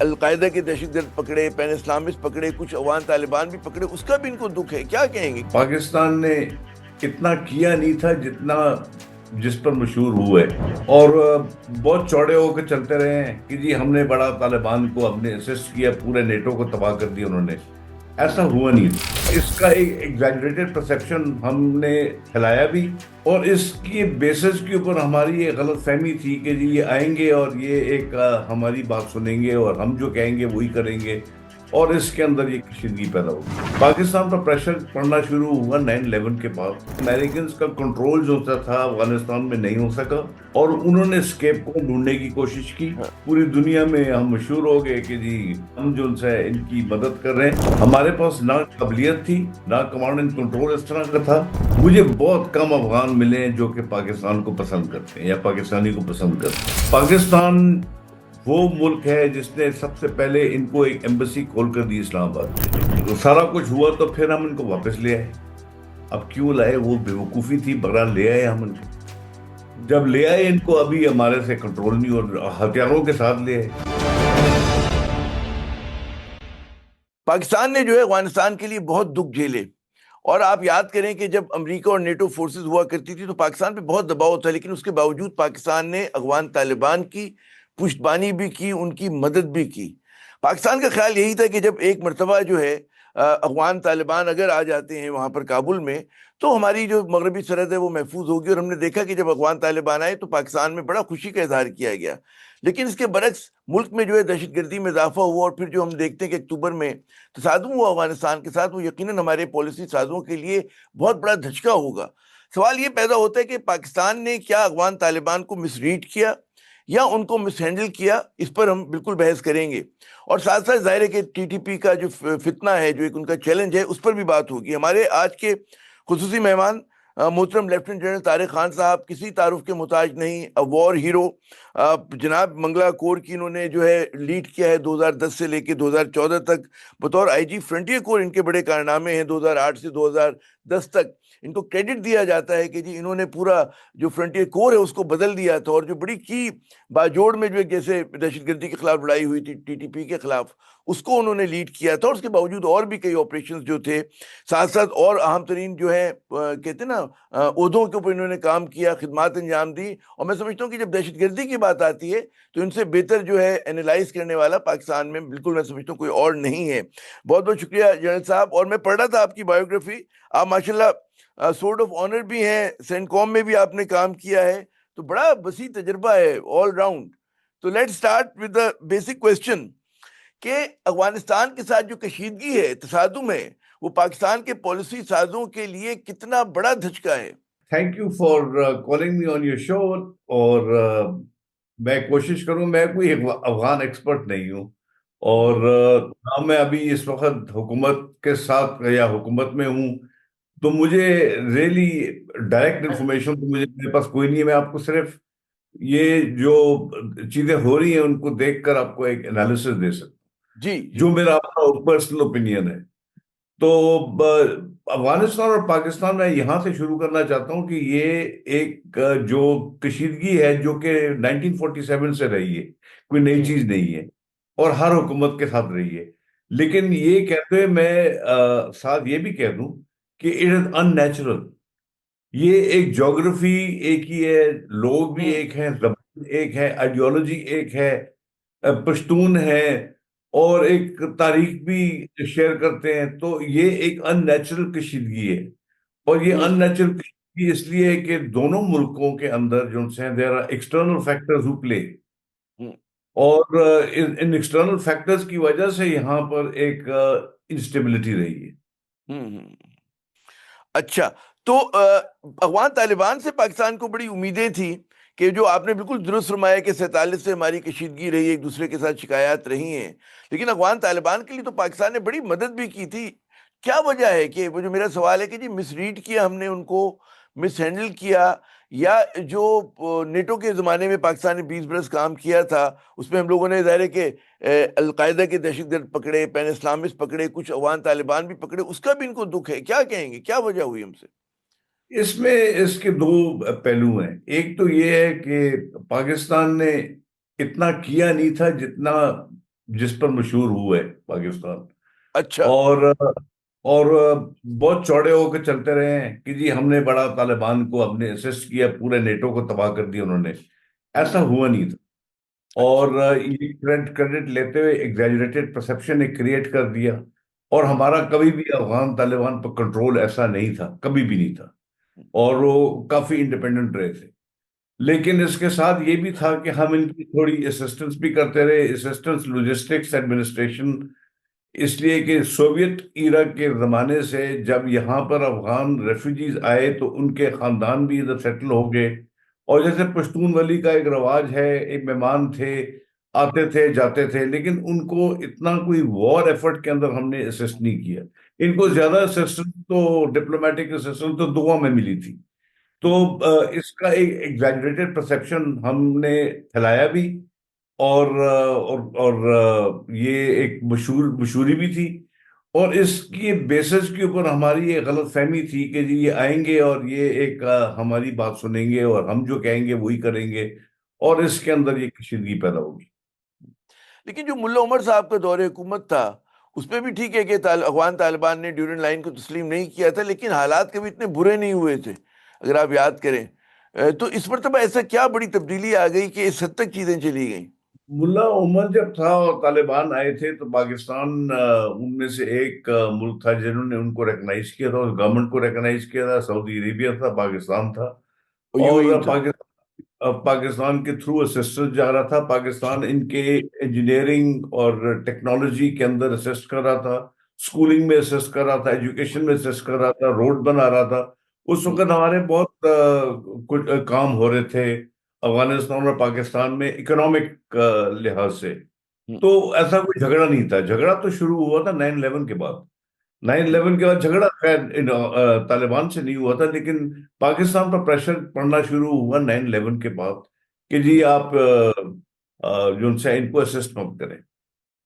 Al Qaeda के दहशतगर्द पकड़े, pan Islamist पकड़े, कुछ अफगान तालिबान भी पकड़े, उसका भी इनको दुख है। क्या कहेंगे? पाकिस्तान ने इतना किया नहीं था जितना जिस पर मशहूर हुए, और बहुत चौड़े होकर चलते रहे हैं कि जी हमने बड़ा तालिबान को हमने असिस्ट किया, पूरे नेटो को तबाह कर दिया उन्होंने। ऐसा हुआ नहीं था। इसका एक एग्जैजरेटेड परसेप्शन हमने फैलाया भी, और इसकी बेसिस के ऊपर हमारी ये गलत फहमी थी कि जी ये आएंगे और ये एक हमारी बात सुनेंगे और हम जो कहेंगे वही करेंगे, और इसके अंदर ये कशीदगी पैदा होगी। पाकिस्तान पर प्रेशर पड़ना शुरू हुआ 9/11 के बाद। अमेरिकन का कंट्रोल जो था अफगानिस्तान में नहीं हो सका, और उन्होंने स्केप को ढूंढने की कोशिश की। हाँ। पूरी दुनिया में हम मशहूर हो गए कि जी हम जो है इनकी मदद कर रहे हैं। हमारे पास ना काबिलियत थी, ना कमांड एंड कंट्रोल इस तरह का था। मुझे बहुत कम अफगान मिले हैं जो कि पाकिस्तान को पसंद करते हैं या पाकिस्तानी को पसंद करते हैं। पाकिस्तान वो मुल्क है जिसने सबसे पहले इनको एक एम्बेसी खोल कर दी इस्लामाबाद में। तो सारा कुछ हुआ तो फिर हम इनको वापस ले आए। अब क्यों लाए, वो बेवकूफ़ी थी, बगैर ले आए हम इनको। जब ले आए इनको, अभी हमारे से कंट्रोल नहीं, और हथियारों के साथ ले आए। पाकिस्तान ने जो है अफगानिस्तान के लिए बहुत दुख झेले। और आप याद करें कि जब अमेरिका और नेटो फोर्सेस हुआ करती थी तो पाकिस्तान पे बहुत दबाव था, लेकिन उसके बावजूद पाकिस्तान ने अफगान तालिबान की पुष्टबानी भी की, उनकी मदद भी की। पाकिस्तान का ख्याल यही था कि जब एक मर्तबा जो है अफगान तालिबान अगर आ जाते हैं वहां पर काबुल में, तो हमारी जो मगरबी सरहद है वो महफूज होगी। और हमने देखा कि जब अफगान तालिबान आए तो पाकिस्तान में बड़ा खुशी का इजहार किया गया। लेकिन इसके बरक्स मुल्क में जो है दहशतगर्दी में इजाफा हुआ, और फिर जो हम देखते हैं कि अक्टूबर में तसादुम हुआ अफगानिस्तान के साथ, वो यकीनन हमारे पॉलिसी साजों के लिए बहुत बड़ा धचका होगा। सवाल ये पैदा होता है कि पाकिस्तान ने क्या अफगान तालिबान को मिसरीड किया या उनको मिसहैंडल किया? इस पर हम बिल्कुल बहस करेंगे। और साथ साथ जाहिर है कि टीटीपी का जो फितना है, जो एक उनका चैलेंज है, उस पर भी बात होगी। हमारे आज के खुसूसी मेहमान मोहतरम लेफ्टिनेंट जनरल तारिक खान साहब, किसी तारुफ के मुताज नहीं, वॉर हीरो। जनाब मंगला कोर की इन्होंने जो है लीड किया है 2010 से लेकर 2014 तक। बतौर आईजी फ्रंटियर कोर इनके बड़े कारनामे हैं 2008 से 2010 तक। इनको क्रेडिट दिया जाता है कि जी इन्होंने पूरा जो फ्रंटियर कोर है उसको बदल दिया था, और जो बड़ी की बाजोड़ में जो एक जैसे दहशतगर्दी के खिलाफ लड़ाई हुई थी टीटीपी के खिलाफ, उसको उन्होंने लीड किया था। और उसके बावजूद और भी कई ऑपरेशन जो थे, साथ साथ और अहम तरीन जो है कहते हैं ना ओहदों के ऊपर इन्होंने काम किया, खिदमात अंजाम दी। और मैं समझता हूँ कि जब दहशतगर्दी की बात आती है तो इनसे बेहतर जो है एनालाइज करने वाला पाकिस्तान में बिल्कुल मैं समझता हूँ कोई और नहीं है। बहुत बहुत शुक्रिया जनरल साहब। और मैं पढ़ रहा था आपकी बायोग्राफी, आप माशाल्लाह सोर्ड ऑफ ऑनर भी हैं, सेंटकॉम में भी आपने काम किया है, तो बड़ा वसी तजर्बा है ऑल राउंड। तो let's start with the basic question कि अफगानिस्तान के साथ जो कशीदगी है, तसादुम है, वो पाकिस्तान के पॉलिसी साजों के लिए कितना बड़ा धचका है? Thank you for calling me on your show. और मैं कोशिश करूं, मैं कोई अफगान एक्सपर्ट नहीं हूं, और ना मैं अभी इस वक्त हुकूमत के साथ या हुकूमत में हूं, तो मुझे रियली डायरेक्ट इंफॉर्मेशन तो मुझे मेरे पास कोई नहीं है। मैं आपको सिर्फ ये जो चीजें हो रही हैं उनको देखकर आपको एक एनालिसिस दे सकता जी हूं, जी। जो मेरा अपना पर्सनल ओपिनियन है। तो अफगानिस्तान और पाकिस्तान, मैं यहाँ से शुरू करना चाहता हूँ कि ये एक जो कशीदगी है जो कि 1947 से रही है, कोई नई हम्म चीज नहीं है, और हर हुकूमत के साथ रही है। लेकिन ये कहते हुए मैं साथ ये भी कह दूं कि इट इज अननेचुरल। ये एक ज्योग्राफी एक ही है, लोग भी हम्म एक हैं, जबान एक है, आइडियोलॉजी एक है, पश्तून है, और एक तारीख भी शेयर करते हैं। तो ये एक अननेचुरल कशीदगी है। और ये हम्म अननेचुरल कशीदगी इसलिए है कि दोनों मुल्कों के अंदर जो है there are external factors who play, hmm और इन एक्सटर्नल फैक्टर्स की वजह से यहाँ पर एक इंस्टेबिलिटी रही है। हम्म। अच्छा, तो अफगान तालिबान से पाकिस्तान को बड़ी उम्मीदें थी कि जो आपने बिल्कुल दुरुस्त फरमाया कि 47 से हमारी कशीदगी रही, एक दूसरे के साथ शिकायत रही हैं। लेकिन अफगान तालिबान के लिए तो पाकिस्तान ने बड़ी मदद भी की थी। क्या वजह है कि वो जो मेरा सवाल है कि जी मिसरीड किया हमने उनको, मिसहैंडल किया, या जो नेटो के ज़माने में पाकिस्तान ने 20 बरस काम किया था उसमें हम लोगों ने ज़ाहिर है कि अलकायदा के दहशतगर्द पकड़े, पैन इस्लामिस्ट पकड़े, कुछ अफगान तालिबान भी पकड़े, उसका भी इनको दुख है। क्या कहेंगे, क्या वजह हुई हमसे? इसमें इसके दो पहलू हैं। एक तो ये है कि पाकिस्तान ने इतना किया नहीं था जितना जिस पर मशहूर हुआ है पाकिस्तान। अच्छा। और और बहुत चौड़े होकर चलते रहे हैं कि जी हमने बड़ा तालिबान को हमने असिस्ट किया, पूरे नेटो को तबाह कर दिया उन्होंने। ऐसा हम्म। हुआ नहीं था। अच्छा। और ये क्रेडिट क्रेडिट लेते हुए एग्जैजरेटेड परसेप्शन एक क्रिएट कर दिया। और हम्म। हमारा कभी भी अफगान तालिबान पर कंट्रोल ऐसा नहीं था, कभी भी नहीं था। और वो काफी इंडिपेंडेंट रहे थे। लेकिन इसके साथ ये भी था कि हम इनकी थोड़ी असिस्टेंस भी करते रहे, असिस्टेंस लॉजिस्टिक्स एडमिनिस्ट्रेशन। इसलिए कि सोवियत ईरा के जमाने से जब यहाँ पर अफगान रेफ्यूजीज आए तो उनके खानदान भी इधर सेटल हो गए। और जैसे पश्तून वली का एक रवाज है, एक मेहमान थे, आते थे जाते थे, लेकिन उनको इतना कोई वॉर एफर्ट के अंदर हमने असिस्ट नहीं किया। इनको ज्यादा असिस्टेंस तो डिप्लोमेटिक असिस्टेंस तो दुआ में मिली थी। तो हम्म। इसका एक एग्जैजरेटेड परसेप्शन हमने फैलाया भी। और ये एक मशहूरी भी थी। और इसकी बेसिस के ऊपर हमारी ये गलत फहमी थी कि जी ये आएंगे और ये एक हमारी बात सुनेंगे और हम जो कहेंगे वही करेंगे। और इसके अंदर ये कशीदगी पैदा होगी। लेकिन जो मुल्ला उमर साहब का दौरे हुकूमत था, उसमें भी ठीक है कि अफगान तालिबान ने ड्यूरेंट लाइन को तस्लीम नहीं किया था, लेकिन हालात कभी इतने बुरे नहीं हुए थे, अगर आप याद करें। तो इस मरतबा ऐसा क्या बड़ी तब्दीली आ गई कि इस हद तक चीजें चली गई? मुल्ला उमर जब था और तालिबान आए थे तो पाकिस्तान उनमें से एक मुल्क था जिन्होंने उनको रिकग्नाइज किया था, उस गवर्नमेंट को रिकग्नाइज किया था। सऊदी अरेबिया था, पाकिस्तान था। और और यूएई था। पाकिस्तान के थ्रू असिस्टेंस जा रहा था। पाकिस्तान इनके इंजीनियरिंग और टेक्नोलॉजी के अंदर असिस्ट कर रहा था, स्कूलिंग में असिस्ट कर रहा था, एजुकेशन में असिस्ट कर रहा था, रोड बना रहा था। उस हम्म। वक्त हमारे बहुत कुछ काम हो रहे थे अफगानिस्तान और पाकिस्तान में इकोनॉमिक लिहाज से। हम्म। तो ऐसा कोई झगड़ा नहीं था। झगड़ा तो शुरू हुआ था 9/11 के बाद। नाइन हम्म। इलेवन के बाद झगड़ा खैर तालिबान से नहीं हुआ था, लेकिन पाकिस्तान पर प्रेशर पड़ना शुरू हुआ 9/11 के बाद कि जी आप जो उनसे इनको असिस्ट मत करें।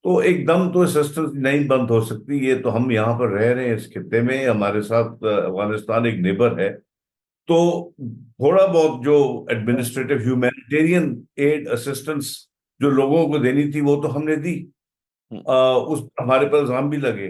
तो एकदम तो असिस्टेंस नहीं बंद हो सकती। ये तो हम यहाँ पर रह रहे हैं इस खित्ते में, हमारे साथ अफगानिस्तान एक नेबर है। तो थोड़ा बहुत जो एडमिनिस्ट्रेटिव ह्यूमैनिटेरियन एड असिस्टेंस जो लोगों को देनी थी वो तो हमने दी। हम्म। उस हमारे पर इल्जाम भी लगे,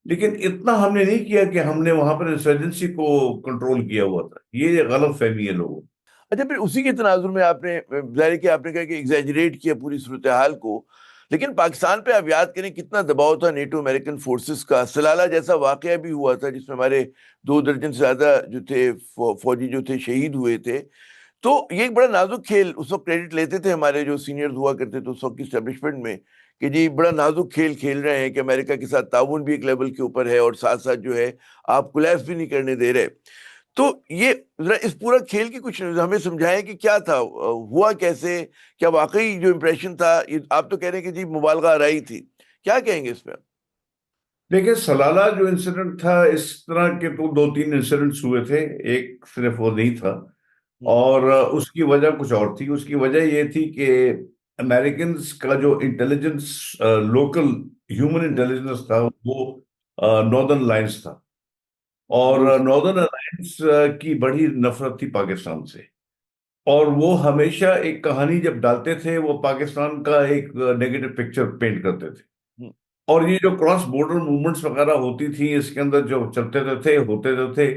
लेकिन इतना हमने नहीं किया कि हमने वहां पर इंसर्जेंसी को कंट्रोल किया हुआ था। ये गलत फहमी है लोगों को। अच्छा, फिर उसी के तनाजुर में आपने जाहिर है कि आपने कहा कि एग्जैजरेट किया पूरी सूरत हाल को, लेकिन पाकिस्तान पे आप याद करें कितना दबाव था नेटो अमेरिकन फोर्सेस का। सलाला जैसा वाकया भी हुआ था जिसमें हमारे 2 दर्जन से ज्यादा जो थे फौजी जो थे शहीद हुए थे। तो ये एक बड़ा नाजुक खेल, उस वक्त क्रेडिट लेते थे हमारे जो सीनियर्स हुआ करते थे उस वक्त की एस्टेब्लिशमेंट में, कि जी बड़ा नाजुक खेल खेल रहे हैं, कि अमेरिका के साथ ताउन भी एक लेवल के ऊपर है और साथ साथ जो है आप कोलैप्स भी नहीं करने दे रहे। तो ये जरा इस पूरा खेल की कुछ हमें समझाएं कि क्या था, हुआ कैसे, क्या वाकई जो इम्प्रेशन था, ये आप तो कह रहे हैं कि जी मुबालगा आ रही थी, क्या कहेंगे इस पे? देखिए, सलाला जो इंसिडेंट था, इस तरह के तो 2-3 इंसिडेंट्स हुए थे, एक सिर्फ वो नहीं था। हम्म। और उसकी वजह कुछ और थी। उसकी वजह ये थी कि अमेरिकन का जो इंटेलिजेंस, लोकल ह्यूमन हम्म। इंटेलिजेंस था, वो नॉर्दर्न अलायंस था। और दुरुस्त। नॉर्दर्न अलायंस की बड़ी नफरत थी पाकिस्तान से। और वो हमेशा एक कहानी जब डालते थे, वो पाकिस्तान का एक नेगेटिव पिक्चर पेंट करते थे। हम्म। और ये जो क्रॉस बॉर्डर मूवमेंट्स वगैरह होती थी, इसके अंदर जो चलते थे होते थे,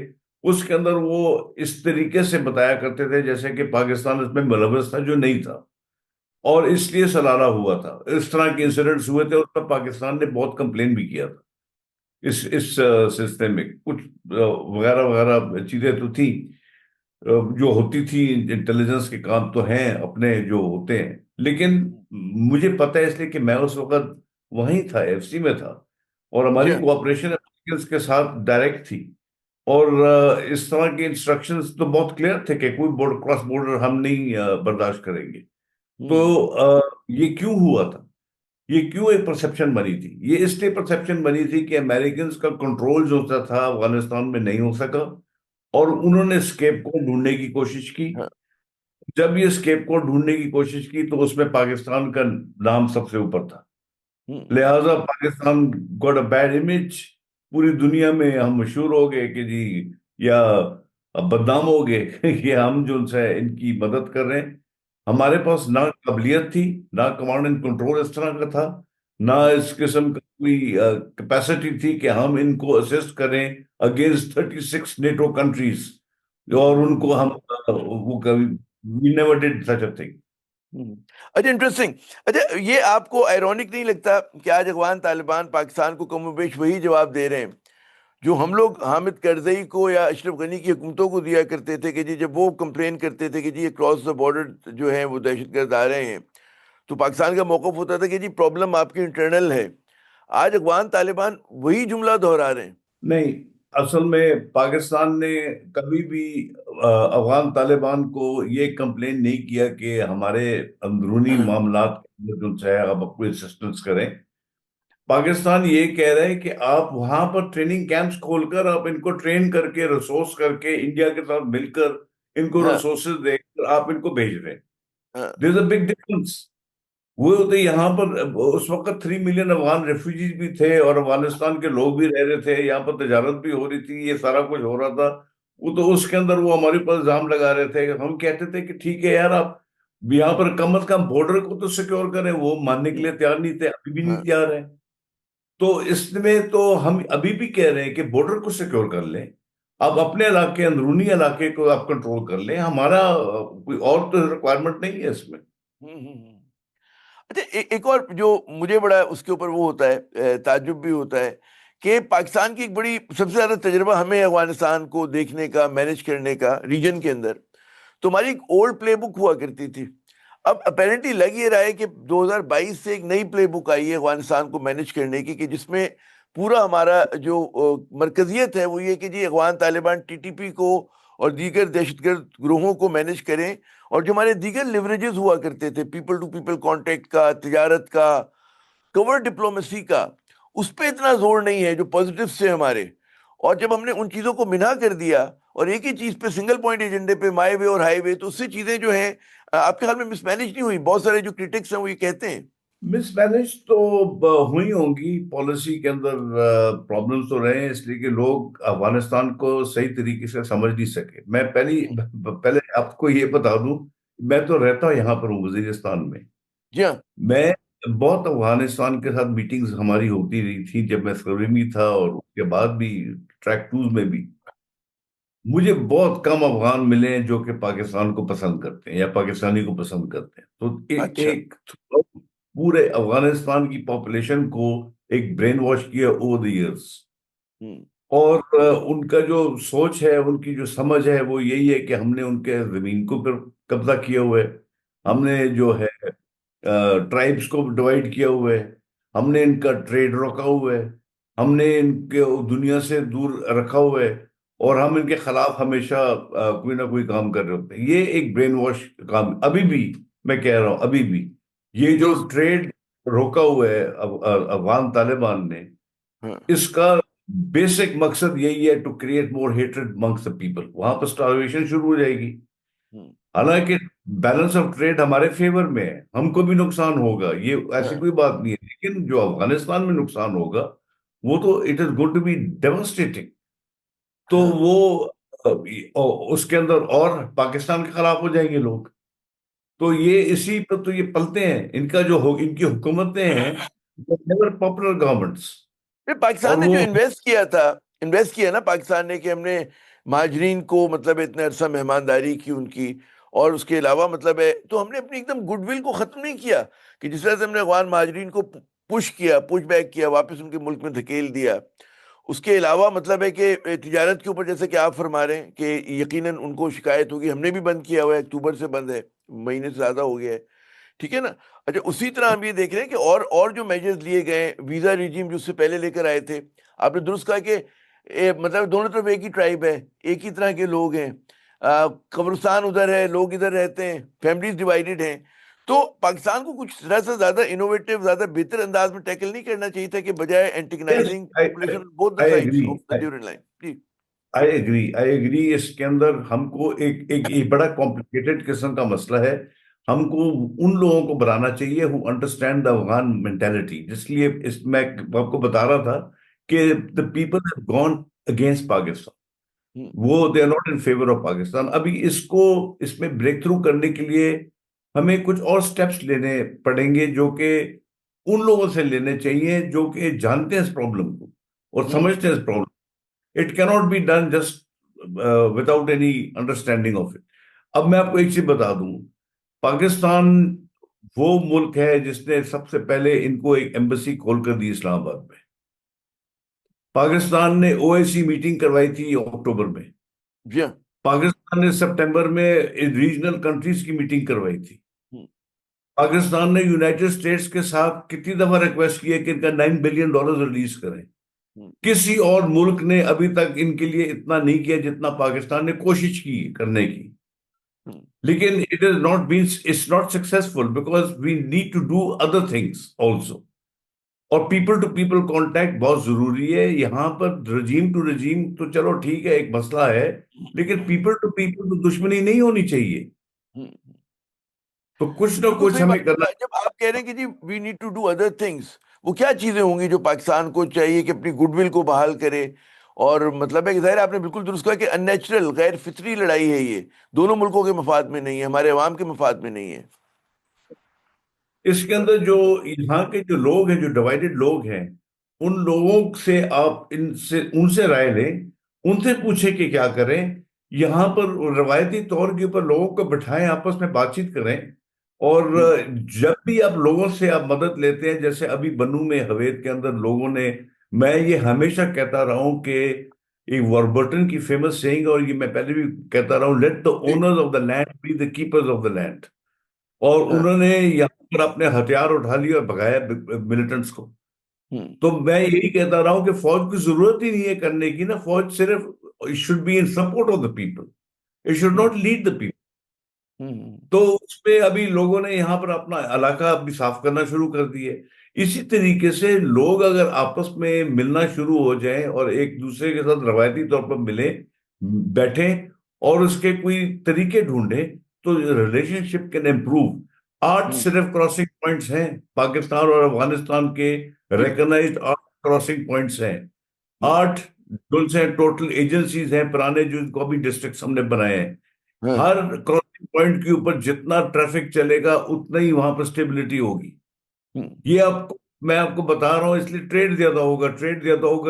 उसके अंदर वो इस तरीके से बताया करते थे जैसे कि पाकिस्तान इसमें मुलव्वस था, जो नहीं था। और इसलिए सलाला हुआ था। इस तरह के हम्म। इंसिडेंट्स हुए थे, उस पर पाकिस्तान ने बहुत कंप्लेन भी किया था। इस सिलसिले में कुछ वगैरह वगैरह चीजें तो थी जो होती थी। इंटेलिजेंस के काम तो हैं अपने जो होते हैं, लेकिन मुझे पता है इसलिए कि मैं उस वक्त वहीं था, एफसी में था। और हमारी अच्छा। कोऑपरेशन के साथ डायरेक्ट थी। और इस तरह के इंस्ट्रक्शंस तो बहुत क्लियर थे कि कोई बॉर्डर क्रॉस बॉर्डर हम नहीं बर्दाश्त करेंगे। हम्म। तो ये क्यों हुआ था? ये क्यों एक परसेप्शन बनी थी? ये इसलिए परसेप्शन बनी थी कि अमेरिकन का कंट्रोल जो था अफगानिस्तान में नहीं हो सका। और उन्होंने स्केप को ढूंढने की कोशिश की। हाँ। जब ये स्केप को ढूंढने की कोशिश की तो उसमें पाकिस्तान का नाम सबसे ऊपर था। हम्म। लिहाजा Pakistan got a bad image. पूरी दुनिया में हम मशहूर हो गए कि जी, या बदनाम हो गए कि हम जो उनसे इनकी मदद कर रहे हैं। हमारे पास ना काबिलियत थी, ना कमांड एंड कंट्रोल इस तरह का था, ना इस किस्म का कोई कैपेसिटी थी कि हम इनको असिस्ट करें अगेंस्ट 36 नेटो कंट्रीज, और उनको हम वो कभी we never did such a thing. Hmm. अच्छा, इंटरेस्टिंग। अच्छा, ये आपको आयरॉनिक नहीं लगता कि आज अफगान तालिबान पाकिस्तान को कमोबेश वही जवाब दे रहे हैं जो हम लोग हामिद करजई को या अशरफ गनी की हुकूमतों को दिया करते थे, कि जी जब वो कंप्लेन करते थे कि जी ये क्रॉस द बॉर्डर जो है वो दहशतगर्द आ रहे हैं, तो पाकिस्तान का मौक़िफ़ होता था कि जी प्रॉब्लम आपकी इंटरनल है। आज अफगान तालिबान वही जुमला दोहरा रहे हैं। नहीं, असल में पाकिस्तान ने कभी भी अफगान तालिबान को ये कंप्लेन नहीं किया कि हमारे अंदरूनी मामलात के अंदर जो चाहे आप अपनी असिस्टेंस करें। पाकिस्तान ये कह रहा है कि आप वहां पर ट्रेनिंग कैंप्स खोलकर आप इनको ट्रेन करके रिसोर्स करके इंडिया के साथ मिलकर इनको हाँ, रिसोर्सेज देकर आप इनको भेज रहे हैं। हाँ, there is a big difference. वो तो यहाँ पर उस वक्त 3 मिलियन अफगान रेफ्यूजीज भी थे और अफगानिस्तान के लोग भी रह रहे थे, यहाँ पर तजारत भी हो रही थी, ये सारा कुछ हो रहा था। वो तो उसके अंदर वो हमारे ऊपर इल्जाम लगा रहे थे, हम कहते थे कि ठीक है यार, आप यहाँ पर कम से कम बॉर्डर को तो सिक्योर करें। वो मानने के लिए तैयार नहीं थे, अभी भी नहीं हाँ, तैयार है। तो इसमें तो हम अभी भी कह रहे हैं कि बॉर्डर को सिक्योर कर लें, आप अपने इलाके अंदरूनी इलाके को आप कंट्रोल कर लें, हमारा कोई और तो रिक्वायरमेंट नहीं है इसमें। अच्छा, एक और जो मुझे बड़ा उसके ऊपर वो होता है, ताज्जुब भी होता है कि पाकिस्तान की एक बड़ी सबसे ज्यादा तजुर्बा हमें अफगानिस्तान को देखने का, मैनेज करने का रीजन के अंदर। तो हमारी एक ओल्ड प्ले बुक हुआ करती थी। अब अपेरेंटली लग ये रहा है कि 2022 से एक नई प्ले बुक आई है अफगानिस्तान को मैनेज करने की, कि जिसमें पूरा हमारा जो मरकजियत है वो ये कि जी अफगान तालिबान टीटीपी को और दीगर दहशतगर्द ग्रोहों को मैनेज करें, और जो हमारे दीगर लिवरेजेस हुआ करते थे, पीपल टू पीपल कांटेक्ट का, तिजारत का, कवर डिप्लोमेसी का, उस पर इतना जोर नहीं है जो पॉजिटिव से हमारे। और जब हमने उन चीज़ों को मिना कर दिया और एक ही चीज़ पे, सिंगल पॉइंट एजेंडे पे, माई वे और हाईवे, तो उससे चीज़ें जो हैं आपके ख्याल में मिसमैनेज नहीं हुई? बहुत सारे जो क्रिटिक्स हैं वो ये कहते हैं। मिसमैनेज तो हुई होंगी, पॉलिसी के अंदर प्रॉब्लम्स तो रहे हैं, इसलिए कि लोग अफगानिस्तान को सही तरीके से समझ नहीं सके। मैं पहले आपको ये बता दूं, मैं तो रहता यहाँ पर हूँ वजीरिस्तान में। जी हाँ। मैं बहुत अफगानिस्तान के साथ मीटिंग्स हमारी होती रही थी जब मैं सर्वे में था, और उसके बाद भी ट्रैक टूज में भी। मुझे बहुत कम अफगान मिले हैं जो कि पाकिस्तान को पसंद करते हैं या पाकिस्तानी को पसंद करते हैं। तो अच्छा। एक पूरे अफगानिस्तान की पॉपुलेशन को एक ब्रेन वॉश किया ओवर द इयर्स। हम्म। और उनका जो सोच है, उनकी जो समझ है, वो यही है कि हमने उनके जमीन को पर कब्जा किया हुआ है, हम्म। हमने जो है ट्राइब्स को डिवाइड किया हुआ है, हमने इनका ट्रेड रोका हुआ है, हमने इनके दुनिया से दूर रखा हुआ है, और हम इनके खिलाफ हमेशा कोई ना कोई काम कर रहे होते हैं। ये एक ब्रेन वॉश काम अभी भी, मैं कह रहा हूँ अभी भी, ये जो तो ट्रेड रोका हुआ है अफगान तालिबान ने, हाँ। इसका बेसिक मकसद यही है, to create more hatred amongst the people. वहां पर स्टारवेशन शुरू हो जाएगी। हम्म। हालांकि बैलेंस ऑफ ट्रेड हमारे फेवर में है, हमको भी नुकसान होगा, ये ऐसी हाँ। कोई बात नहीं है, लेकिन जो अफगानिस्तान में नुकसान होगा वो तो it is going to be devastating. तो हाँ। वो उसके अंदर और पाकिस्तान के खिलाफ हो जाएंगे लोग। तो ये इसी पर तो ये पलते हैं, इनका जो हो इनकी हुकूमतें हैं, नेवर पॉपुलर गवर्नमेंट्स। फिर और पाकिस्तान ने जो वो इन्वेस्ट किया था, इन्वेस्ट किया ना पाकिस्तान ने, कि हमने महाजरीन को मतलब इतने अरसा मेहमानदारी की उनकी, और उसके अलावा मतलब है तो हमने अपनी एकदम गुडविल को ख़त्म नहीं किया, कि जिस तरह से हमने अफगान महाजरीन को पुश किया, पुश बैक किया, वापस उनके मुल्क में धकेल दिया। उसके अलावा मतलब है कि तिजारत के ऊपर जैसे कि आप फरमा रहे हैं कि यकीनन उनको शिकायत होगी, हमने भी बंद किया हुआ है, अक्टूबर से बंद है, महीने से ज़्यादा हो गया है। ठीक है ना? अच्छा, उसी तरह हम ये देख रहे हैं कि और जो मेजर्स लिए गए, वीजा रिजीम जो उससे पहले लेकर आए थे, आपने दुरुस्त कहा कि मतलब दोनों तरफ एक ही ट्राइब है, एक ही तरह के लोग हैं, कब्रिस्तान उधर है, लोग इधर रहते हैं, फैमिलीज डिवाइडेड हैं। तो पाकिस्तान को कुछ तरह से ज्यादा इनोवेटिव, ज्यादा बेहतर अंदाज में टैकल नहीं करना चाहिए था, कि बजाय yes, antagonising population both the I sides agree, of the Durand line. जी। I agree. इसके अंदर हमको एक बड़ा कॉम्प्लिकेटेड किस्म का मसला है। हमको उन लोगों को बनाना चाहिए who understand the Afghan mentality, जिसलिए इस मैं आपको बता रहा था कि the people have gone against Pakistan. Hmm. वो they are not in favour of Pakistan. अभी इसको इसमें ब्रेक थ्रू करने के लिए हमें कुछ और स्टेप्स लेने पड़ेंगे, जो कि उन लोगों से लेने चाहिए जो कि जानते हैं इस प्रॉब्लम को और हम्म समझते हैं इस problem. It cannot be done just without any understanding of it. अब मैं आपको एक चीज बता दूं, पाकिस्तान वो मुल्क है जिसने सबसे पहले इनको एक एम्बेसी खोलकर दी इस्लामाबाद में। पाकिस्तान ने ओआईसी मीटिंग करवाई थी अक्टूबर में। जी हाँ। पाकिस्तान ने सितंबर में रीजनल कंट्रीज की मीटिंग करवाई थी। हम्म पाकिस्तान ने यूनाइटेड स्टेट्स के साथ कितनी दफा रिक्वेस्ट की है कि इनका $9 बिलियन रिलीज करें। हम्म किसी और मुल्क ने अभी तक इनके लिए इतना नहीं किया जितना पाकिस्तान ने कोशिश की करने की। हम्म लेकिन it is not been, it's not successful because we need to do other things also. और पीपल टू पीपल कांटेक्ट बहुत जरूरी है यहाँ पर। रजीम टू रजीम तो चलो ठीक है, एक मसला है, लेकिन पीपल टू पीपल तो दुश्मनी नहीं होनी चाहिए। हम्म। तो कुछ ना बिल्कुल कुछ सही हमें बात करना। है। जब आप कह रहे हैं कि जी we need to do other things, वो क्या चीजें होंगी जो पाकिस्तान को चाहिए कि अपनी गुडविल को बहाल करे? और मतलब है कि जाहिर है, आपने बिल्कुल दुरुस्त कहा कि अननेचुरल गैर फितरी लड़ाई है ये, दोनों मुल्कों के मफाद में नहीं है, हमारे अवाम के मफाद में नहीं है। इसके अंदर जो यहाँ के जो लोग हैं, जो डिवाइडेड लोग हैं, उन लोगों से आप इनसे उनसे राय लें, उनसे पूछें कि क्या करें। यहाँ पर रवायती तौर के ऊपर लोगों को बिठाएं, आपस में बातचीत करें। और हम्म जब भी आप लोगों से आप मदद लेते हैं, जैसे अभी बन्नू में हवेद के अंदर लोगों ने, मैं ये हमेशा कहता रहा हूं कि एक वॉरबर्टन की फेमस सेइंग, और ये मैं पहले भी कहता रहा हूं, लेट द जी। Owners of the land be the keepers of the land. और हाँ। उन्होंने यहाँ पर अपने हथियार उठा लिए और भगाया मिलिटेंट्स को। हम्म तो मैं यही कहता रहा हूं कि फौज की जरूरत ही नहीं है करने की ना। फौज सिर्फ should be in support of the people, it should hmm not lead the people. Hmm तो उसमें अभी लोगों ने यहाँ पर अपना इलाका भी साफ करना शुरू कर दिए। इसी तरीके से लोग अगर आपस में मिलना शुरू हो जाएं और एक दूसरे के साथ रवायती तौर पर मिलें, बैठें और उसके कोई तरीके ढूंढें, तो रिलेशनशिप कैन इम्प्रूव। 8 हम्म। सिर्फ क्रॉसिंग पॉइंट्स हैं पाकिस्तान और अफगानिस्तान के, जी। रिकॉग्नाइज्ड 8 क्रॉसिंग पॉइंट्स हैं। हम्म 8 जो से टोटल एजेंसीज हैं पुराने, जो इनको अभी डिस्ट्रिक्ट हमने बनाए हैं। हाँ। हर क्रॉसिंग पॉइंट के ऊपर जितना ट्रैफिक चलेगा उतना ही वहां पर स्टेबिलिटी होगी। हम्म ये आपको मैं आपको बता रहा हूँ, इसलिए ट्रेड ज्यादा होगा,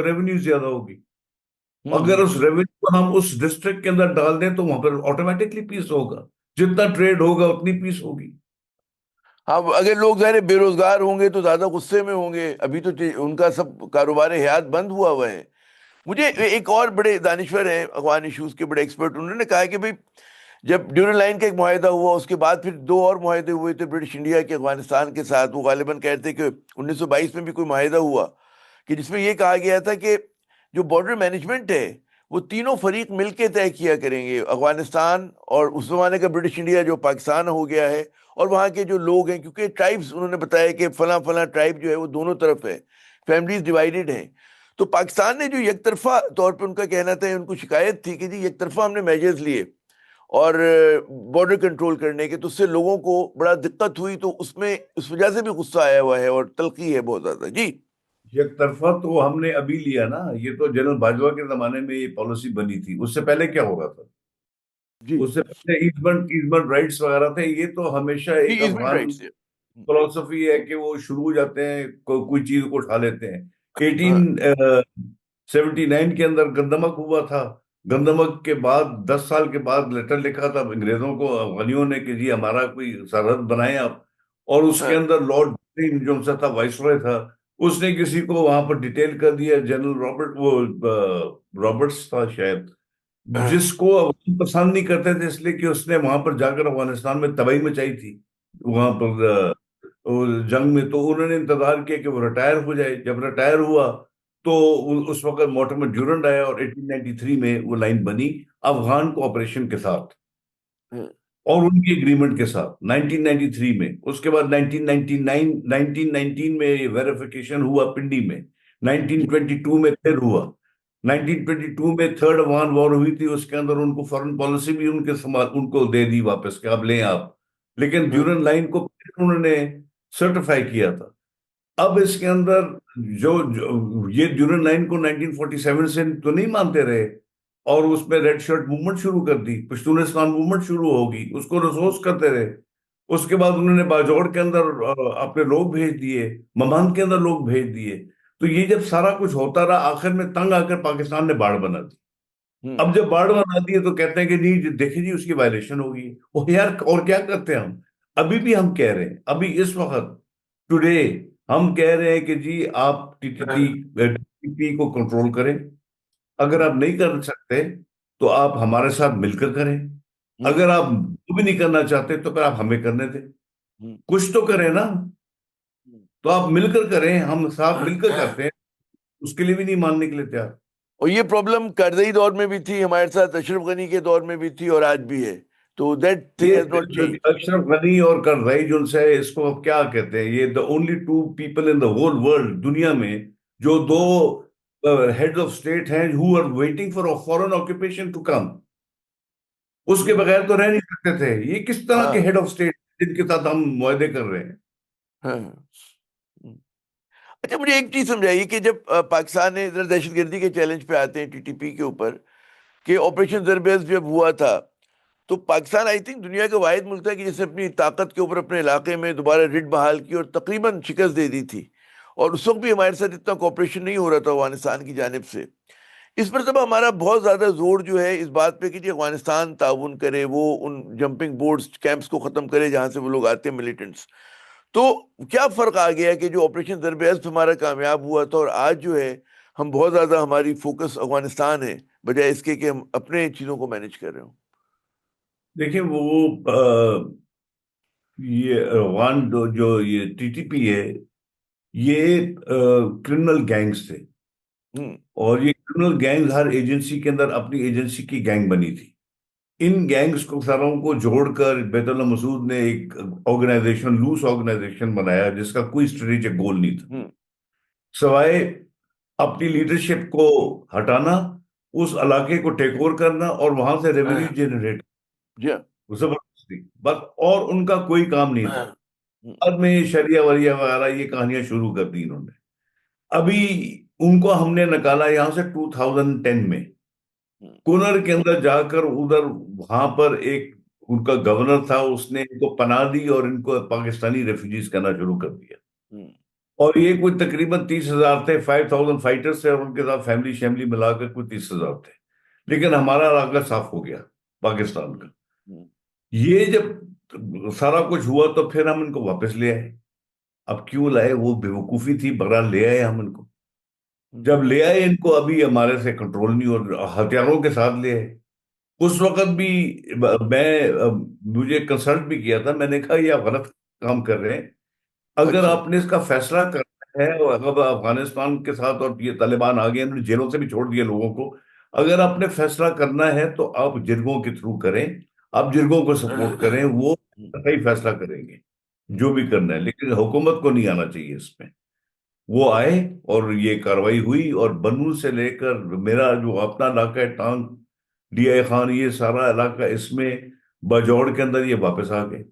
रेवेन्यू ज्यादा होगी। अगर हम्म। उस रेवेन्यू को हम उस डिस्ट्रिक्ट के अंदर डाल दें तो वहां पर ऑटोमेटिकली पीस होगा। जितना ट्रेड होगा उतनी पीस होगी। हाँ, अगर लोग ज़ाहिर है बेरोजगार होंगे तो ज्यादा गुस्से में होंगे, अभी तो उनका सब कारोबार हयात बंद हुआ हुआ है। मुझे एक और बड़े दानिश्वर हैं अफगान इशूज के बड़े एक्सपर्ट, उन्होंने कहा है कि भाई जब ड्यूरल लाइन का एक मुआहदा हुआ, उसके बाद फिर दो और मुआहदे हुए थे ब्रिटिश इंडिया के अफगानिस्तान के साथ। वो गालिबन कहते थे कि 1922 में भी कोई मुआहदा हुआ कि जिसमें यह कहा गया था कि जो बॉर्डर मैनेजमेंट है वो तीनों फरीक मिलके तय किया करेंगे, अफगानिस्तान और उस जमाने का ब्रिटिश इंडिया जो पाकिस्तान हो गया है, और वहाँ के जो लोग हैं, क्योंकि ट्राइब्स उन्होंने बताया कि फला फला ट्राइब जो है वो दोनों तरफ है, फैमिलीज डिवाइडेड हैं। तो पाकिस्तान ने जो एक तरफा तौर पर, उनका कहना था, उनको शिकायत थी कि जी एक तरफा हमने मेजर्स लिए और बॉर्डर कंट्रोल करने के, तो उससे लोगों को बड़ा दिक्कत हुई, तो उसमें उस वजह से भी गुस्सा आया हुआ है और तलखी है बहुत ज्यादा। जी। एक तरफा तो हमने अभी लिया ना, ये तो जनरल बाजवा के जमाने में ये पॉलिसी बनी थी। उससे पहले क्या हो रहा था? जी। उससे पहले ईस्टर्न ईस्टर्न राइट्स वगैरह थे। ये तो हमेशा जी, एक ईजमेंट अफगान राइट्स है। फिलोसफी है कि वो शुरू हो जाते हैं, कोई चीज को उठा लेते हैं। हाँ। 1879 के अंदर गंदमक हुआ था। गंदमक के बाद 10 साल के बाद लेटर लिखा था अंग्रेजों को, अफगानियों ने, कि जी हमारा कोई सरहद बनाए आप। और उसके हाँ। अंदर लॉर्ड जो उनसा था, वाइसरॉय था, उसने किसी को वहां पर डिटेल कर दिया, जनरल रॉबर्ट्स था शायद, हाँ। जिसको अफगान पसंद नहीं करते थे, इसलिए कि उसने वहां पर जाकर अफगानिस्तान में तबाही मचाई थी। वहां पर जंग में। तो उन्होंने इंतजार किया कि वो रिटायर हो जाए। जब रिटायर हुआ तो उस वक्त मोर्टिमर ड्यूरेंट आया और 1893 में वो लाइन बनी अफगान कोऑपरेशन के साथ हाँ। और उनकी एग्रीमेंट के साथ 1993 में। उसके बाद 1999 1919 में वेरिफिकेशन हुआ पिंडी में। जी। 1922 में फिर हुआ। 1922 में थर्ड अफगान वॉर हुई थी, उसके अंदर उनको फॉरेन पॉलिसी भी उनको दे दी वापस कि अब लें आप। लेकिन हाँ। ड्यूरन लाइन को फिर उन्होंने सर्टिफाई किया था। अब इसके अंदर जो ये ड्यूरन लाइन को 1947 से तो नहीं मानते रहे, और उसमें रेड शर्ट मूवमेंट शुरू कर दी, पश्तूनिस्तान मूवमेंट शुरू होगी, उसको रिसोर्स करते रहे। उसके बाद उन्होंने बाजौड़ के अंदर अपने लोग भेज दिए, ममान के अंदर लोग भेज दिए। तो ये जब सारा कुछ होता रहा, आखिर में तंग आकर पाकिस्तान ने बाढ़ बना दी। हम्म। अब जब बाढ़ बना दी है तो कहते हैं कि नहीं देखिए जी उसकी वायलेशन होगी। ओ यार, और क्या करते हैं हम? अभी भी हम कह रहे हैं, अभी इस वक्त टुडे हम कह रहे हैं कि जी आप टीटीपी को कंट्रोल करें। अगर आप नहीं कर सकते तो आप हमारे साथ मिलकर करें। हम्म। अगर आप वो भी नहीं करना चाहते तो फिर आप हमें करने दें। हम्म। कुछ तो करें ना। तो आप मिलकर करें, हम साथ मिलकर करते हैं। उसके लिए भी नहीं मानने के लिए तैयार। और ये प्रॉब्लम करजई दौर में भी थी हमारे साथ, अशरफ गनी के दौर में भी थी, और आज भी है। तो दैट थिंग ये has not change. Ashraf Ghani और करजई जो है, इसको अब क्या कहते हैं, ये the only two people in the whole world, दुनिया में जो दो हेड ऑफ स्टेट हैं who are waiting for a foreign occupation to come. उसके बगैर तो रह नहीं सकते थे। ये किस तरह के हाँ। हेड ऑफ स्टेट जिनके साथ हम मुआहदे कर रहे हैं? हाँ। अच्छा, मुझे एक चीज समझाइए कि जब पाकिस्तान ने इधर दहशतगर्दी के चैलेंज पे आते हैं टीटीपी के ऊपर, कि ऑपरेशन जरबेज जब हुआ था, तो पाकिस्तान आई थिंक दुनिया का वाहिद मुल्क था कि जिसने अपनी ताकत के ऊपर अपने इलाके में दोबारा रिट बहाल की और तकरीबन शिकस्त दे दी थी। और उस वक्त भी हमारे साथ इतना कॉपरेशन नहीं हो रहा था अफगानिस्तान की जानिब से। इस पर सब हमारा बहुत ज़्यादा जोर जो है इस बात पे कि जी अफगानिस्तान ताउन करे, वो उन जंपिंग बोर्ड्स कैंप्स को ख़त्म करे जहाँ से वो लोग आते हैं मिलिटेंट्स। तो क्या फ़र्क आ गया कि जो ऑपरेशन ज़रबेहस्त हमारा कामयाब हुआ था, और आज जो है हम बहुत ज़्यादा हमारी फोकस अफगानिस्तान है, बजाय इसके कि हम अपने चीज़ों को मैनेज कर रहे हो। देखिए वो ये अफगान जो ये टीटीपी है, ये क्रिमिनल गैंग्स थे। हम्म। और ये क्रिमिनल गैंग्स हर एजेंसी के अंदर अपनी एजेंसी की गैंग बनी थी। इन गैंग्स को सारों को जोड़कर बैतुल्लाह मसूद ने एक ऑर्गेनाइजेशन, लूज ऑर्गेनाइजेशन बनाया जिसका कोई स्ट्रेटेजिक गोल नहीं था, हम्म। सवाए अपनी लीडरशिप को हटाना, उस इलाके को टेक ओवर करना और वहां से रेवेन्यू जनरेट, जी हाँ। जबरदस्ती बस। और उनका कोई काम नहीं था। हम्म। बाद में शरिया वरिया वगैरह ये कहानियां शुरू कर दी इन्होंने। अभी उनको हमने निकाला यहां से 2010 में, हम्म। कुनर के अंदर जाकर उधर, वहां पर एक उनका गवर्नर था, उसने इनको पनाह दी और इनको पाकिस्तानी रेफ्यूजीज कहना शुरू कर दिया। हम्म। और ये कोई तकरीबन 30,000 थे, 5,000 फाइटर्स थे और उनके साथ फैमिली शैमिली मिलाकर कोई 30,000 थे। लेकिन हमारा इलाका साफ हो गया पाकिस्तान का। हम्म। ये जब सारा कुछ हुआ तो फिर हम इनको वापस ले आए। अब क्यों लाए, वो बेवकूफी थी, बगैर ले आए हम इनको। हम्म। जब ले आए इनको, अभी हमारे से कंट्रोल नहीं, और हथियारों के साथ ले आए। उस वक्त भी मुझे कंसल्ट भी किया था, मैंने कहा ये आप गलत काम कर रहे हैं। अगर अच्छा। आपने इसका फैसला करना है, और अगर अफगानिस्तान के साथ, और ये तालिबान आ गए, इन्होंने जेलों से भी छोड़ दिए लोगों को, अगर आपने फैसला करना है तो आप जिरगों के थ्रू करें। आप जिरगों को सपोर्ट करें, वो सही फैसला करेंगे जो भी करना है। लेकिन हुकूमत को नहीं आना चाहिए इसमें। वो आए और ये कार्रवाई हुई, और बनू से लेकर मेरा जो अपना इलाका है, टांग, डीआई खान, ये सारा इलाका, इसमें बाजौड़ के अंदर ये वापस आ गए।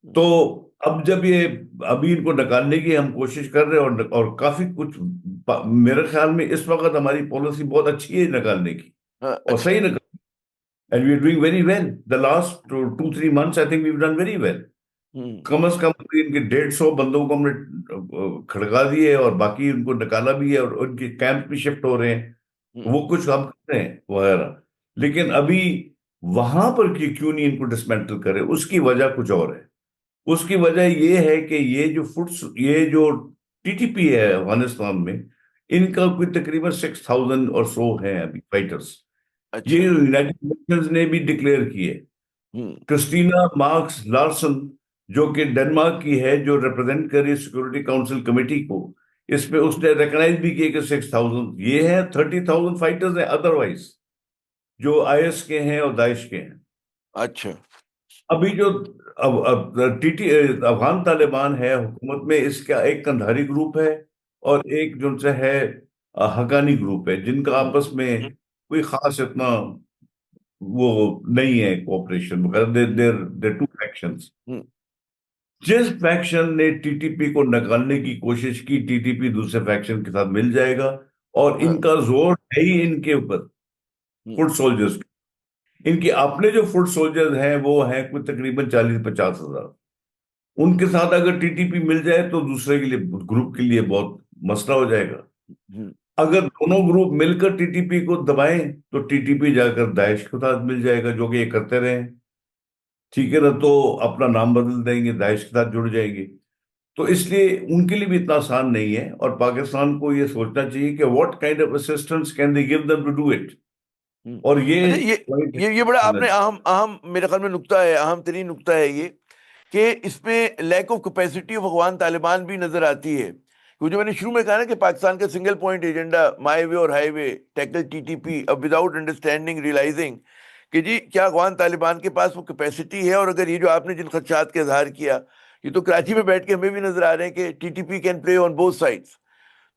तो अब जब ये, अभी इनको निकालने की हम कोशिश कर रहे हैं, और काफी कुछ, मेरे ख्याल में इस वक्त हमारी पॉलिसी बहुत अच्छी है निकालने की, हाँ। और अच्छा। सही निकाल। And we are doing very well the last 2-3 months, I think we done very well. Hmm. कम से कम इनके 150 बंदों को हमने खड़का दिए, और बाकी उनको निकाला भी है, और उनके कैंप भी शिफ्ट हो रहे हैं। हम्म। वो कुछ हम कर रहे हैं वगैरह। लेकिन अभी वहां पर क्यों नहीं इनको डिसमेंटल करें, उसकी वजह कुछ और है। उसकी वजह ये है कि ये जो टीटीपी है अफगानिस्तान में, इनका कोई तकरीबन 6,000 और सो है अभी फाइटर्स। ये अच्छा। यूनाइटेड नेशंस ने भी डिक्लेयर किए। हम्म। क्रिस्टीना मार्क्स लार्सन, जो कि डेनमार्क की है, जो रिप्रेजेंट कर रही है सिक्योरिटी काउंसिल कमेटी को, इस पे उसने रिकॉग्नाइज भी किया कि 6,000 ये है। 30,000 फाइटर्स हैं अदरवाइज, जो आईएस के हैं और दाइश के हैं। अच्छा। अभी जो अब टीटी अफगान तालिबान है हुकूमत में, इसका एक कंधारी ग्रुप है और एक जो से है हकानी ग्रुप है, जिनका आपस में कोई खास इतना वो नहीं है कोऑपरेशन वगैरह। देर टू फैक्शंस। हम्म। जिस फैक्शन ने टीटीपी को निकालने की कोशिश की, टीटीपी दूसरे फैक्शन के साथ मिल जाएगा। और हाँ। इनका जोर है ही इनके ऊपर, हम्म। Foot soldiers. इनके अपने जो फुट सोल्जर्स हैं वो हैं कुछ तकरीबन 40-50 हजार। उनके साथ अगर टीटीपी मिल जाए तो दूसरे के लिए, ग्रुप के लिए बहुत मसला हो जाएगा। हम्म, अगर दोनों ग्रुप मिलकर टीटीपी को दबाएं तो टीटीपी जाकर दाइश के साथ मिल जाएगा, जो कि ये करते रहे। ठीक है ना, तो अपना नाम बदल देंगे, दाइश के साथ जुड़ जाएंगे। तो इसलिए उनके लिए भी इतना आसान नहीं है, और पाकिस्तान को ये सोचना चाहिए कि what kind of assistance can they give them to do it. Hmm. और ये अच्छा, point ये बड़ा होना आपने चाहिए। अहम अहम मेरे ख्याल में नुक्ता है, अहम तरीन नुक्ता है ये, कि इसमें lack of capacity of Afghan Taliban भी नजर आती है। क्योंकि जो मैंने शुरू में कहा ना कि पाकिस्तान का सिंगल पॉइंट एजेंडा, माई वे और हाईवे, टैकल टीटीपी, अब विदाउट अंडरस्टैंडिंग रियलाइजिंग कि जी क्या अफगान तालिबान के पास वो कैपेसिटी है। और अगर ये जो आपने जिन खदशात का इजहार किया, ये तो कराची में बैठ के हमें भी नजर आ रहे हैं कि TTP can play on both sides.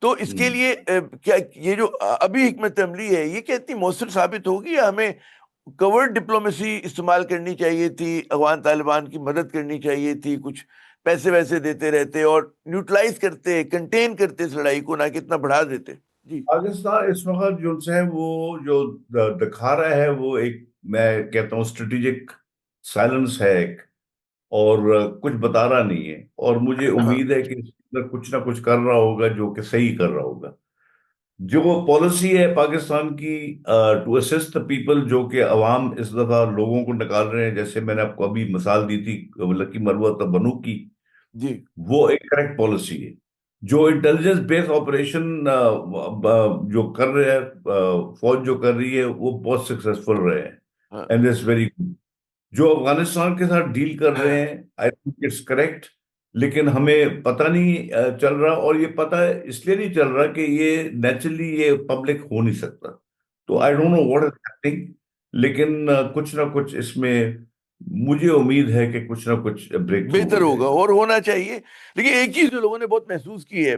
तो इसके हम्म। लिए क्या ये जो अभी हिकमत अमली है, ये क्या इतनी मौसर साबित होगी, या हमें कवर्ड डिप्लोमेसी इस्तेमाल करनी चाहिए थी, अफगान तालिबान की मदद करनी चाहिए थी, कुछ पैसे वैसे देते रहते और न्यूट्रलाइज करते, कंटेन करते इस लड़ाई को, ना कि इतना बढ़ा देते। जी। पाकिस्तान इस वक्त जो है वो जो दिखा रहा है वो एक, मैं कहता हूँ, स्ट्रेटेजिक साइलेंस है एक, और कुछ बता रहा नहीं है। और मुझे हाँ। उम्मीद है कि इसके अंदर कुछ ना कुछ कर रहा होगा जो कि सही कर रहा होगा। जो वो पॉलिसी है पाकिस्तान की टू असिस्ट द पीपल, जो कि अवाम इस दफा लोगों को निकाल रहे हैं, जैसे मैंने आपको अभी मिसाल दी थी लकी मरवत बनू की, जी। वो एक करेक्ट पॉलिसी है। जो इंटेलिजेंस बेस्ड ऑपरेशन जो कर रहे हैं, फौज जो कर रही है, वो बहुत सक्सेसफुल रहे हैं, हाँ। And it's very good. जो अफगानिस्तान के साथ डील कर रहे हैं, आई थिंक इट्स करेक्ट। लेकिन हमें पता नहीं चल रहा, और ये पता इसलिए नहीं चल रहा कि ये नेचुरली ये पब्लिक हो नहीं सकता। तो I don't know what is happening. लेकिन कुछ ना कुछ इसमें मुझे उम्मीद है कि कुछ ना कुछ ब्रेक थ्रू हो बेहतर होगा जाएगा। और होना चाहिए। लेकिन एक चीज जो लोगों ने बहुत महसूस की है,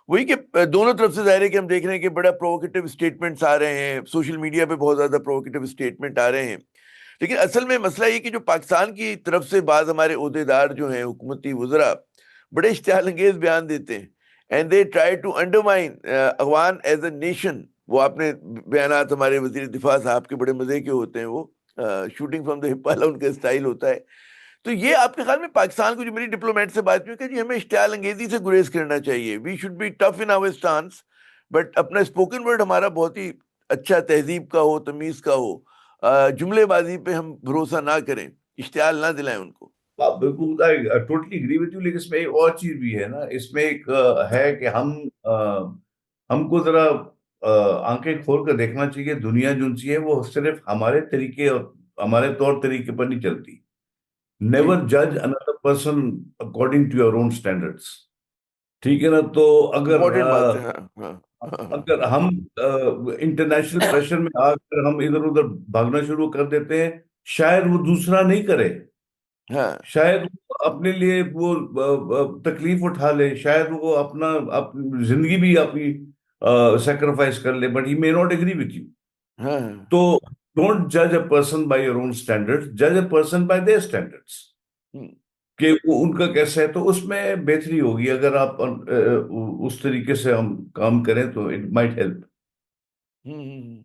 वही कि दोनों तरफ से जाहिर है कि हम देख रहे हैं कि बड़ा प्रोवोकेटिव स्टेटमेंट्स आ रहे हैं, सोशल मीडिया पे बहुत ज्यादा प्रोवोकेटिव स्टेटमेंट आ रहे हैं। लेकिन असल में मसला ये कि जो पाकिस्तान की तरफ से बाद हमारे ओहदेदार जो हैं, हुकूमती वज़रा, बड़े इश्तिहाल अंगेज बयान देते हैं, and they try to undermine Afghan as a nation. वो आपने बयानात हमारे वजीर दिफा साहब के बड़े मजे के होते हैं, वो शूटिंग फ्रॉम द हिप वाला उनका स्टाइल होता है। तो ये आपके ख्याल में पाकिस्तान को, जो मेरी डिप्लोमेट से बात हुई, कि जी हमें इश्तियाल अंगेजी से गुरेज करना चाहिए, we should be tough in our stance, but अपना स्पोकन वर्ड हमारा बहुत ही अच्छा, तहजीब का हो, तमीज का हो, जुमलेबाजी पे हम भरोसा ना करें, इश्तियाल ना दिलाएं उनको। आप बिल्कुल, I totally agree with you. लेकिन इसमें एक और चीज भी है ना, इसमें एक है कि हमको जरा आंखें खोल कर देखना चाहिए। दुनिया जो सी है वो सिर्फ हमारे तरीके और हमारे तौर तरीके पर नहीं चलती। जी। नेवर जज another person according to your own standards. ठीक है ना, तो अगर इंपॉर्टेंट बात है। हाँ, हाँ, हाँ, अगर हम इंटरनेशनल प्रेशर में आकर हम इधर उधर भागना शुरू कर देते हैं, शायद वो दूसरा नहीं करे, हाँ, शायद वो अपने लिए वो तकलीफ उठा ले, शायद वो अपनी जिंदगी भी अपनी सेक्रीफाइस कर ले, but he may not agree with you. हाँ, हाँ। तो डोंट जज a person by your own standards, जज a person by their standards, hmm, कि वो उनका कैसा है। तो उसमें बेहतरी होगी अगर आप उस तरीके से हम काम करें, तो it might help. Hmm.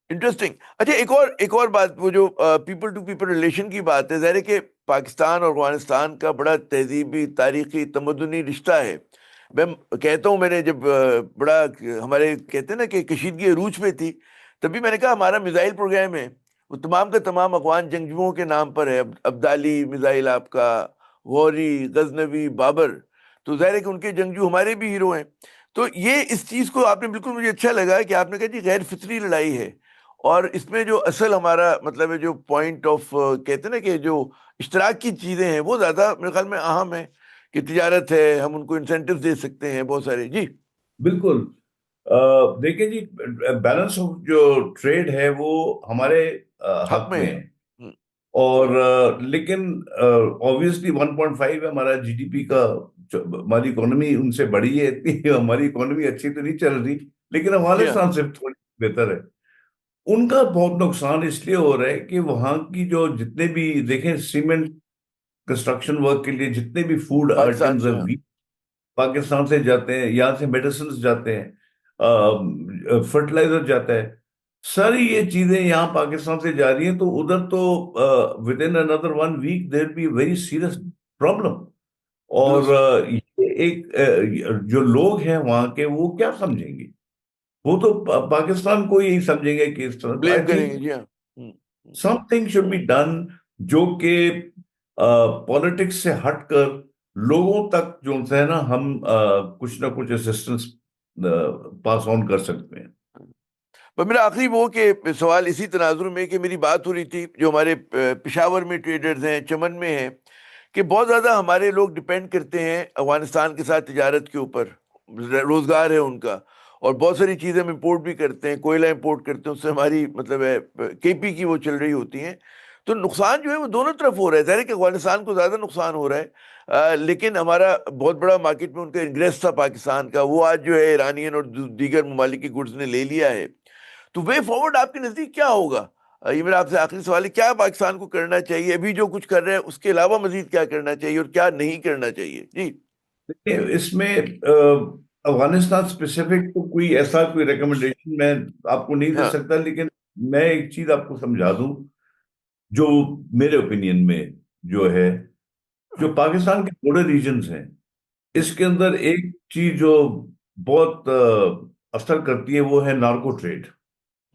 Interesting. अच्छा, एक और बात, वो जो पीपल टू पीपल रिलेशन की बात है, ज़ाहिर है कि पाकिस्तान और अफगानिस्तान का बड़ा तहजीबी, तारीखी, तमद्दुनी रिश्ता है। मैं कहता हूँ, मैंने जब बड़ा, हमारे कहते हैं ना कि कशीदगी अरूज पे थी, तभी मैंने कहा हमारा मिसाइल प्रोग्राम है, वो तमाम का तमाम अफगान जंगजुओं के नाम पर है। अब्दाली मिसाइल आपका, गौरी, गजनवी, बाबर। तो जाहिर है कि उनके जंगजू हमारे भी हीरो हैं। तो ये इस चीज़ को आपने बिल्कुल, मुझे अच्छा लगा कि आपने कहा जी गैर फितरी लड़ाई है, और इसमें जो असल हमारा मतलब है, जो पॉइंट ऑफ कहते हैं ना कि जो इश्तराक की चीज़ें हैं, वो ज़्यादा मेरे ख्याल में अहम है। कि तिजारत है, हम उनको इंसेंटिव दे सकते हैं बहुत सारे। जी। बिल्कुल। देखिए जी, बैलेंस ऑफ जो ट्रेड है वो हमारे हक हक में में है। है। और लेकिन ऑब्वियसली 1.5 है हमारा जीडीपी का। हमारी इकोनॉमी उनसे बड़ी है इतनी, हमारी इकोनॉमी अच्छी तो नहीं चल रही, लेकिन जी हाँ। अफगानिस्तान से थोड़ी बेहतर है। उनका बहुत नुकसान इसलिए हो रहा है कि वहां की जो जितने भी देखें सीमेंट कंस्ट्रक्शन वर्क के लिए जितने भी फूड पाकिस्तान आइटम्स से, है, हाँ। पाकिस्तान से जाते हैं, यहाँ से मेडिसिन जाते हैं, फर्टिलाइजर जाता है, सारी ये चीजें यहाँ पाकिस्तान से जा रही हैं। तो उधर तो within another 1 week there be very serious problem. और दुरुस्त। ये एक जो लोग हैं वहां के वो क्या समझेंगे? वो तो पाकिस्तान को यही समझेंगे कि इस तरह। तो आई ब्लेम करेंगे, थिंक जी हाँ। समथिंग शुड बी डन, जो कि पॉलिटिक्स से हटकर लोगों तक जो है ना, हम कुछ ना कुछ असिस्टेंस पास ऑन कर सकते हैं। पर मेरा आखिरी वो कि सवाल इसी तनाजुर में कि मेरी बात हो रही थी जो हमारे पेशावर में ट्रेडर्स हैं, चमन में हैं, कि बहुत ज़्यादा हमारे लोग डिपेंड करते हैं अफगानिस्तान के साथ तिजारत के ऊपर, रोज़गार है उनका, और बहुत सारी चीज़ें हम इंपोर्ट भी करते हैं, कोयला इंपोर्ट करते हैं, उससे हमारी मतलब है केपी की वो चल रही होती हैं। तो नुकसान जो है वो दोनों तरफ हो रहा है। ज़ाहिर है कि अफगानिस्तान को ज़्यादा नुकसान हो रहा है, लेकिन हमारा बहुत बड़ा मार्केट में उनका इंग्रेस था पाकिस्तान का, वो आज जो है ईरानियन और दीगर ममालिक की गुड्स ने ले लिया है। तो वे फॉरवर्ड आपके नजदीक क्या होगा? ये मेरा आपसे आखिरी सवाल है, क्या पाकिस्तान को करना चाहिए अभी जो कुछ कर रहे हैं, उसके अलावा मजीद क्या करना चाहिए और क्या नहीं करना चाहिए? जी। देखिए, इसमें अफगानिस्तान स्पेसिफिक तो कोई ऐसा कोई रिकमेंडेशन मैं आपको नहीं दे हाँ। सकता, लेकिन मैं एक चीज आपको समझा दूं, जो मेरे ओपिनियन में जो है, जो पाकिस्तान के बॉर्डर रीजन्स हैं, हम्म। इसके अंदर एक चीज जो बहुत असर करती है वो है नार्को ट्रेड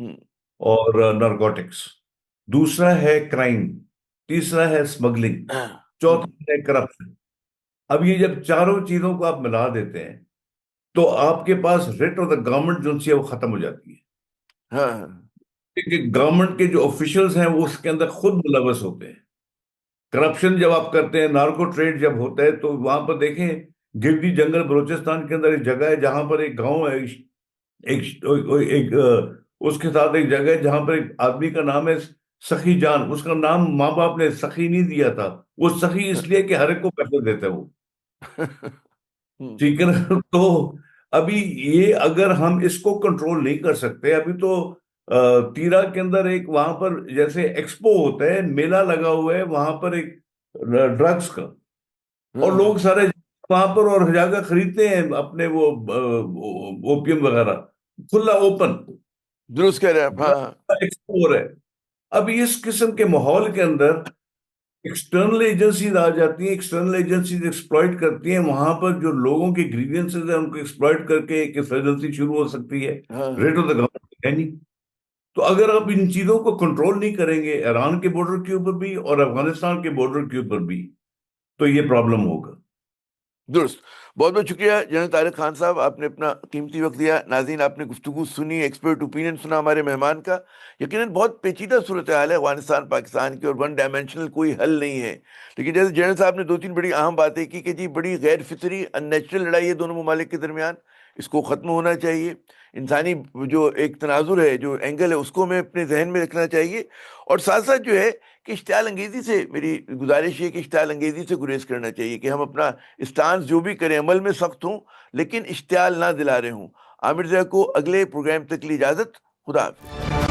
हम्म। और नारकोटिक्स। दूसरा है क्राइम। तीसरा है स्मगलिंग। हम्म। चौथा है करप्शन। अब ये जब चारों चीजों को आप मिला देते हैं तो आपके पास रेट ऑफ द गवर्नमेंट जो है वो खत्म हो जाती है, हाँ हाँ। क्योंकि गवर्नमेंट के जो ऑफिशियल्स हैं वो उसके अंदर खुद मुलवस होते हैं। करप्शन जब आप करते हैं, नार्को ट्रेड जब होता है, तो वहां पर देखें, गिरदी जंगल बलूचिस्तान के अंदर एक जगह है जहां पर एक गांव है, एक उसके साथ एक जगह है जहां पर एक आदमी का नाम है सखी जान। उसका नाम माँ बाप ने सखी नहीं दिया था, वो सखी इसलिए कि हर एक को पैसे देते हैं वो। हम्म। ठीक है ना? तो अभी ये अगर हम इसको कंट्रोल नहीं कर सकते, अभी तो तीरा के अंदर एक वहां पर जैसे एक्सपो होता है, मेला लगा हुआ है वहां पर एक ड्रग्स का, और लोग हाँ, सारे वहां पर और जाकर खरीदते हैं अपने वो ओपियम वगैरह, खुला ओपन दुरुस्त कह रहे हैं आप, हाँ हाँ। एक्सपो हो रहा है। अब इस किस्म के माहौल के अंदर एक्सटर्नल एजेंसीज आ जाती हैं, एक्सटर्नल एजेंसीज एक्सप्लॉइट करती हैं, वहां पर जो लोगों के ग्रीवियंसेस हैं उनको एक्सप्लॉइट करके एक इंसर्जेंसी शुरू हो सकती है। हाँ रेट हाँ। ऑफ द गवर्नमेंट है नहीं। तो अगर आप इन चीजों को कंट्रोल नहीं करेंगे, ईरान के बॉर्डर के ऊपर भी और अफगानिस्तान के बॉर्डर के ऊपर भी, तो ये प्रॉब्लम होगा। दुरुस्त। बहुत बहुत शुक्रिया जनरल तारिक खान साहब, आपने अपना कीमती वक्त दिया। नाज़रीन, आपने गुफ्तगू सुनी, एक्सपर्ट ओपिनियन सुना हमारे मेहमान का। यकीनन बहुत पेचीदा सूरत हाल है अफगानिस्तान पाकिस्तान की, और वन डायमेंशनल कोई हल नहीं है। लेकिन जैसे जनरल साहब ने दो तीन बड़ी अहम बातें की कि जी बड़ी गैर फितरी अननेचुरल लड़ाई है दोनों ममालिक के दरमियान, इसको ख़त्म होना चाहिए। इंसानी जो एक तनाजुर है, जो एंगल है, उसको हमें अपने जहन में रखना चाहिए। और साथ साथ जो है कि इश्तियाल अंगेज़ी से, मेरी गुजारिश है कि इश्तियाल अंगेज़ी से गुरेज करना चाहिए, कि हम अपना स्टांस जो भी करें अमल में सख्त हों, लेकिन इश्तियाल ना दिला रहे हों। आमिर ज़िया को अगले प्रोग्राम तक की इजाज़त। खुदा हाफ़िज़।